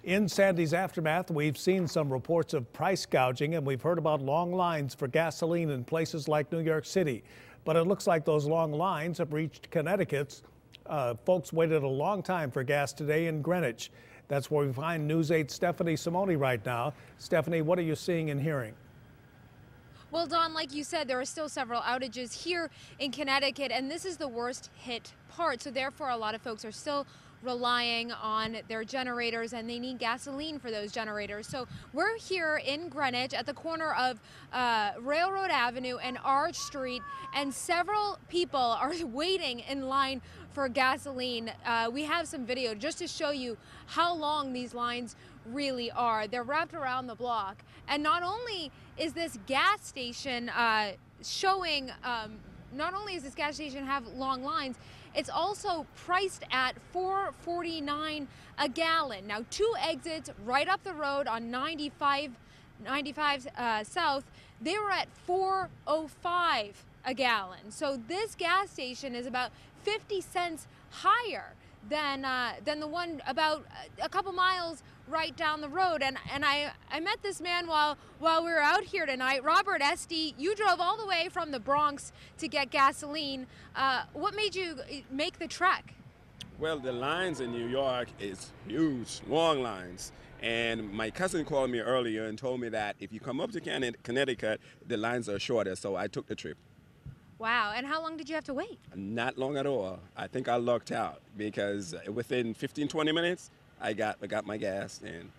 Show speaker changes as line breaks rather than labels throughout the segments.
In Sandy's aftermath, we've seen some reports of price gouging, and we've heard about long lines for gasoline in places like New York City. But it looks like those long lines have reached Connecticut. Folks waited a long time for gas today in Greenwich. That's where we find News 8's Stephanie Simone right now. Stephanie, what are you seeing and hearing?
Well, Don, like you said, there are still several outages here in Connecticut, and this is the worst hit part. So therefore, a lot of folks are still relying on their generators, and they need gasoline for those generators. So we're here in Greenwich at the corner of Railroad Avenue and Arch Street, and several people are waiting in line for gasoline. We have some video just to show you how long these lines really are. They're wrapped around the block. And not only is this gas station not only does this gas station have long lines, it's also priced at $4.49 a gallon. Now, two exits right up the road on 95 South, they were at $4.05 a gallon. So this gas station is about 50 cents higher than the one about a couple miles right down the road. And I met this man while we were out here tonight. Robert Esty, you drove all the way from the Bronx to get gasoline. What made you make the trek?
Well, the lines in New York is huge, long lines. And my cousin called me earlier and told me that if you come up to Connecticut, the lines are shorter, so I took the trip.
Wow, and how long did you have to wait?
Not long at all. I think I lucked out because within 15-20 minutes, I got my gas in.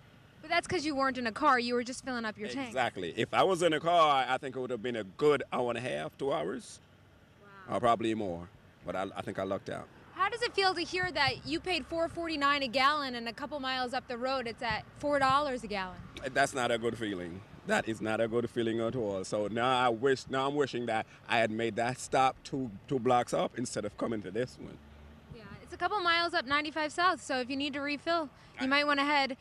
But that's because you weren't in a car, you were just filling up your tank.
Exactly. If I was in a car, I think it would have been a good hour and a half, 2 hours. Wow. Or probably more, but I think I lucked out.
How does it feel to hear that you paid $4.49 a gallon and a couple miles up the road it's at $4 a gallon?
That's not a good feeling. That is not a good feeling at all. So now I'm wishing that I had made that stop two blocks up instead of coming to this one.
Yeah, it's a couple miles up 95 South, so if you need to refill, you might want to head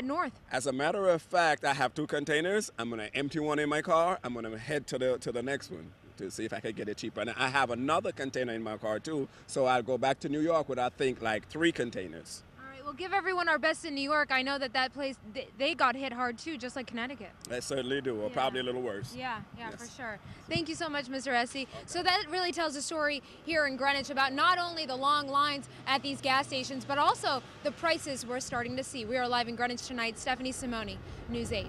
north.
As a matter of fact, I have 2 containers. I'm going to empty one in my car. I'm going to head to the next one to see if I could get it cheaper. And I have another container in my car too, so I'll go back to New York with, I think, like 3 containers.
Well, give everyone our best in New York. I know that place, they got hit hard too, just like Connecticut.
They certainly do, or probably a little worse.
Yeah,
yes.
For sure. Thank you so much, Mr. Essie. Okay. So that really tells a story here in Greenwich about not only the long lines at these gas stations, but also the prices we're starting to see. We are live in Greenwich tonight. Stephanie Simone, News 8.